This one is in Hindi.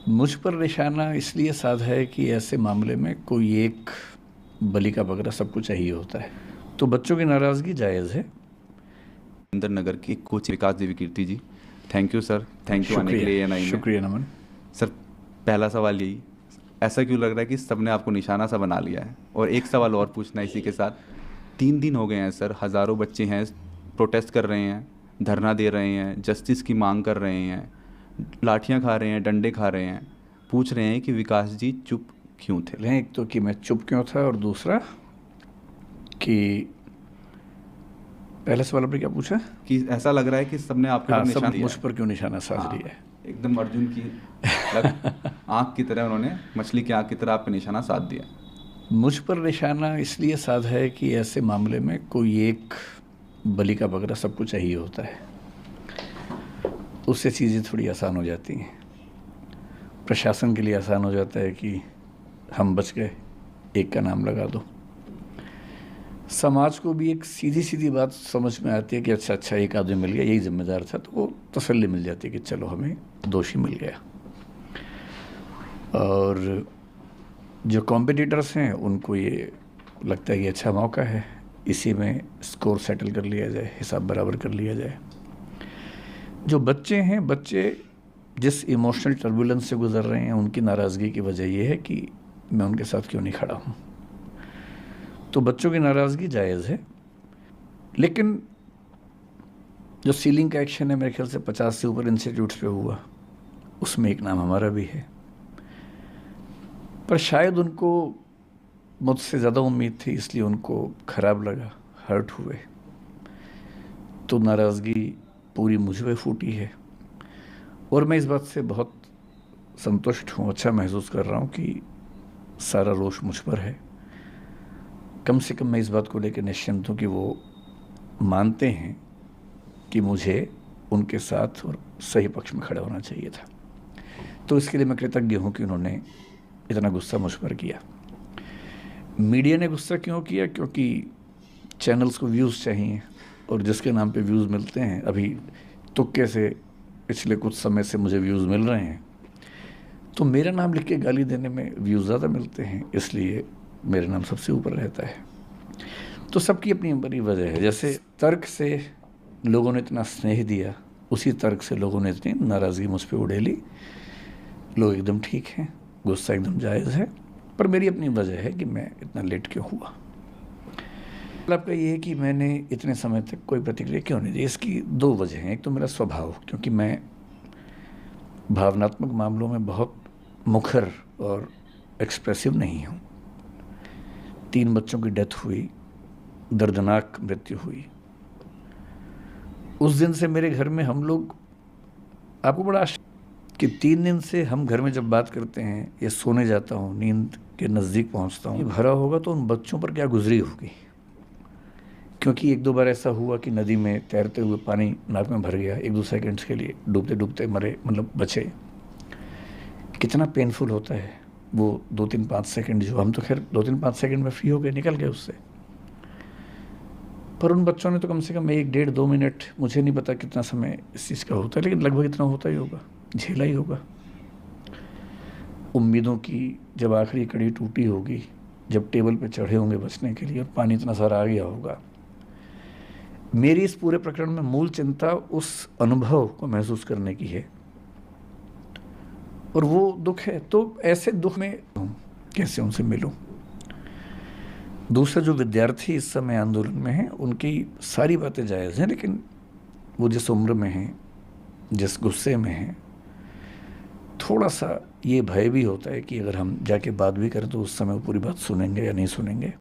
मुझ पर निशाना इसलिए साधा है कि ऐसे मामले में कोई एक बलि का बकरा सबको चाहिए होता है। तो बच्चों की नाराज़गी जायज़ है। इंदर नगर की coach Vikas Devi Kirti ji, thank you sir, thank you आने के शुक्रिया, लिए एएनआई में। शुक्रिया नमन। सर, पहला सवाल यही, ऐसा क्यों लग रहा है कि सबने आपको निशाना सा बना लिया है? और एक सवाल और पूछना है इसी के साथ, 3 दिन हो गए हैं सर, हज़ारों बच्चे हैं, प्रोटेस्ट कर रहे हैं, धरना दे रहे हैं, जस्टिस की मांग कर रहे हैं, लाठियां खा रहे हैं, डंडे खा रहे हैं, पूछ रहे हैं कि विकास जी चुप क्यों थे? एक तो कि मैं चुप क्यों था, और दूसरा कि पहला सवाल आपने क्या पूछा? कि ऐसा लग रहा है कि सबने आपके हाँ, ऊपर सब निशान दिया मुझ है। पर क्यों निशाना साध हाँ, लिया है। एकदम अर्जुन की आँख की तरह उन्होंने, मछली की आँख की तरह आप पे निशाना साध दिया। मुझ पर निशाना इसलिए साधा है कि ऐसे मामले में कोई एक बलि का बकरा सबको चाहिए होता है। उससे चीज़ें थोड़ी आसान हो जाती हैं। प्रशासन के लिए आसान हो जाता है कि हम बच गए, एक का नाम लगा दो। समाज को भी एक सीधी सीधी बात समझ में आती है कि अच्छा अच्छा एक आदमी मिल गया, यही जिम्मेदार था, तो वो तसल्ली मिल जाती है कि चलो हमें दोषी मिल गया। और जो कॉम्पिटिटर्स हैं उनको ये लगता है कि अच्छा मौका है, इसी में स्कोर सेटल कर लिया जाए, हिसाब बराबर कर लिया जाए। जो बच्चे हैं, बच्चे जिस इमोशनल टर्बुलेंस से गुजर रहे हैं, उनकी नाराज़गी की वजह यह है कि मैं उनके साथ क्यों नहीं खड़ा हूँ। तो बच्चों की नाराज़गी जायज़ है, लेकिन जो सीलिंग का एक्शन है मेरे ख्याल से 50 से ऊपर इंस्टीट्यूट्स पे हुआ, उसमें एक नाम हमारा भी है। पर शायद उनको मुझसे ज़्यादा उम्मीद थी, इसलिए उनको ख़राब लगा, हर्ट हुए। तो नाराज़गी पूरी मुझ पे फूटी है, और मैं इस बात से बहुत संतुष्ट हूँ, अच्छा महसूस कर रहा हूँ कि सारा रोष मुझ पर है। कम से कम मैं इस बात को लेकर निश्चिंत हूँ कि वो मानते हैं कि मुझे उनके साथ और सही पक्ष में खड़ा होना चाहिए था। तो इसके लिए मैं कृतज्ञ हूँ कि उन्होंने इतना गुस्सा मुझ पर किया। मीडिया ने गुस्सा क्यों किया? क्योंकि चैनल्स को व्यूज़ चाहिए, और जिसके नाम पे व्यूज़ मिलते हैं, अभी तुक्के से पिछले कुछ समय से मुझे व्यूज़ मिल रहे हैं, तो मेरा नाम लिख के गाली देने में व्यूज़ ज़्यादा मिलते हैं, इसलिए मेरा नाम सबसे ऊपर रहता है। तो सबकी अपनी अपनी वजह है। जैसे तर्क से लोगों ने इतना स्नेह दिया, उसी तर्क से लोगों ने इतनी नाराज़गी मुझ पर उड़ेली। लोग एकदम ठीक हैं, गुस्सा एकदम जायज़ है, पर मेरी अपनी वजह है कि मैं इतना लेट क्यों हुआ। आपका ये है कि मैंने इतने समय तक कोई प्रतिक्रिया क्यों नहीं दी। इसकी 2 वजह हैं। एक तो मेरा स्वभाव, क्योंकि मैं भावनात्मक मामलों में बहुत मुखर और एक्सप्रेसिव नहीं हूँ। 3 बच्चों की डेथ हुई, दर्दनाक मृत्यु हुई। उस दिन से मेरे घर में हम लोग, आपको बड़ा कि 3 दिन से हम घर में जब बात करते हैं या सोने जाता हूँ, नींद के नज़दीक पहुँचता हूँ, भरा होगा तो उन बच्चों पर क्या गुजरी होगी। क्योंकि 1-2 बार ऐसा हुआ कि नदी में तैरते हुए पानी नाक में भर गया, 1-2 सेकंड्स के लिए डूबते डूबते मरे, मतलब बचे। कितना पेनफुल होता है वो 2-3-5 सेकंड, जो हम तो खैर 2-3-5 सेकंड में फ्री हो गए, निकल गए उससे। पर उन बच्चों ने तो कम से कम 1-1.5-2 मिनट, मुझे नहीं पता कितना समय इस चीज़ का होता है, लेकिन लगभग इतना होता ही होगा, झेला ही होगा। उम्मीदों की जब आखिरी कड़ी टूटी होगी, जब टेबल पे चढ़े होंगे बचने के लिए और पानी इतना सारा आ गया होगा। मेरी इस पूरे प्रकरण में मूल चिंता उस अनुभव को महसूस करने की है, और वो दुख है। तो ऐसे दुख में कैसे उनसे मिलूं। दूसरा, जो विद्यार्थी इस समय आंदोलन में हैं, उनकी सारी बातें जायज़ हैं, लेकिन वो जिस उम्र में हैं, जिस गुस्से में हैं, थोड़ा सा ये भय भी होता है कि अगर हम जाके बात भी करें तो उस समय वो पूरी बात सुनेंगे या नहीं सुनेंगे।